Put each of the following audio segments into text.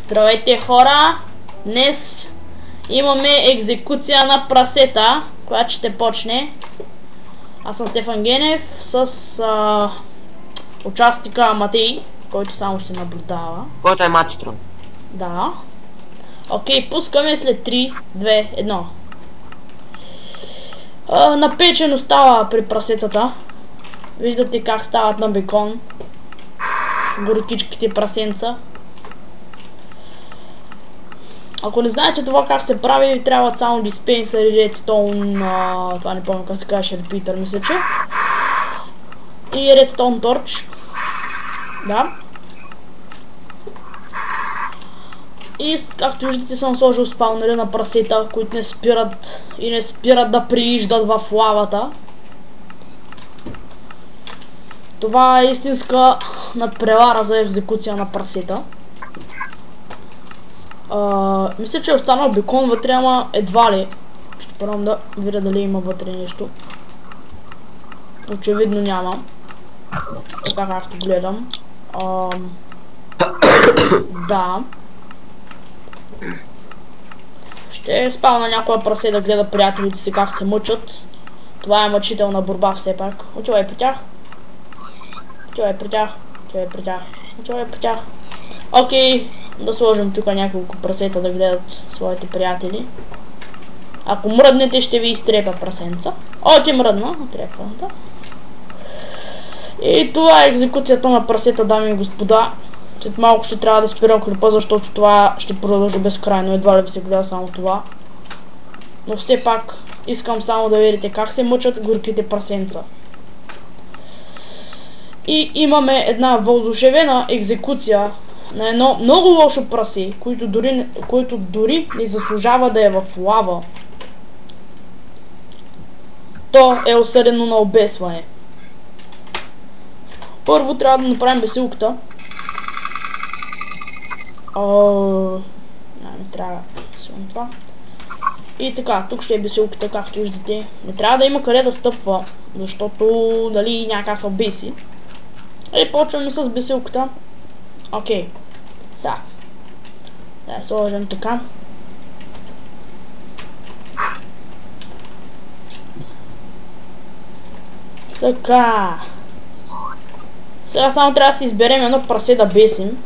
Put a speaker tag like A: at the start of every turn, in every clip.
A: Здравейте хора! Днес имаме екзекуция на прасета, която ще почне. Аз съм Стефан Генев с участника Матей, който само ще наблюдава.
B: Който е Матитрон.
A: Да. Окей, пускаме след 3, 2, 1. Напечено става при прасетата. Виждате как стават на бекон горкичките прасенца. Ако не знаете това как се прави, ви трябват само диспенсър и редстоун, това не помня как се казваше, репитър мисля, че. И редстоун торч. Да. И както виждате съм сложил спаунери на прасета, които не спират да прииждат в лавата. Това е истинска надпревара за екзекуция на прасета. Мисля, че е останал бекон вътре, ама едва ли. Ще пробвам да видя дали има вътре нещо. Очевидно няма. Така както гледам. Да. Ще спална някоя прасе да гледа приятелите си как се мъчат. Това е мъчителна борба все пак. Отивай при тях. Отивай при тях. Отивай при тях. Отивай при тях. Окей. Да сложим тук няколко прасета да гледат своите приятели. Ако мръднете, ще ви изтрепя прасенца. О, ти мръдна. Трепваната. И това е екзекуцията на прасета, дами и господа. След малко ще трябва да спирам клипа, защото това ще продължи безкрайно. Едва ли ви се гледа само това. Но все пак искам само да видите как се мъчат горките прасенца. И имаме една въодушевена екзекуция на едно много лошо прасе, който дори не заслужава да е в лава. То е осъдено на обесване. Първо трябва да направим бесилката. Не трябва да слагам това. И така, тук ще е бесилката, както виждате. Не трябва да има къде да стъпва, защото дали някак се обеси. И почваме с бесилката. Окей. Сега. Да я сложим така. Така. Сега само трябва да си изберем едно прасе да бесим.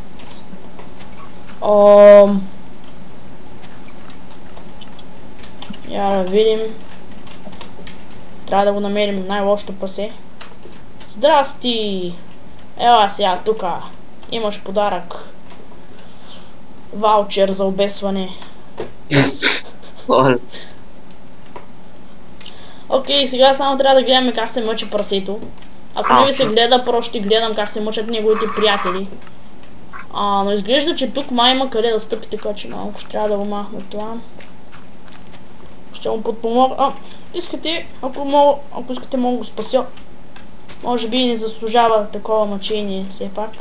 A: Я да видим. Трябва да го намерим най-лошото прасе. Здрасти! Ела сега тука. Имаш подарък. Ваучер за обесване. Окей, сега само трябва да гледаме как се мъчи прасето. Ако не ви се гледа, просто ще гледам как се мъчат неговите приятели. Но изглежда, че тук май има къде да стъпи, така че малко ще трябва да го махна това. Ще му подпомогна. Искате, ако искате, мога го спася. Може би не заслужава такова мъчение, все пак.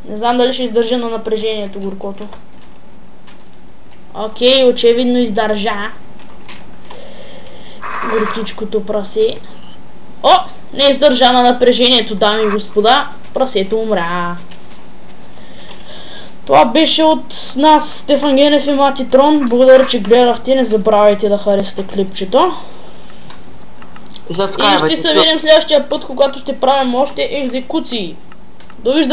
A: Не знам дали ще издържа на напрежението горкото. Окей, очевидно издържа. Горкичкото прасе. О! Не издържа на напрежението, дами и господа. Прасето умря. Това беше от нас, Стефан Генев и Матитрон. Благодаря, че гледахте. Не забравяйте да харесате клипчето. И ще се видим следващия път, когато ще правим още екзекуции. Довиждане!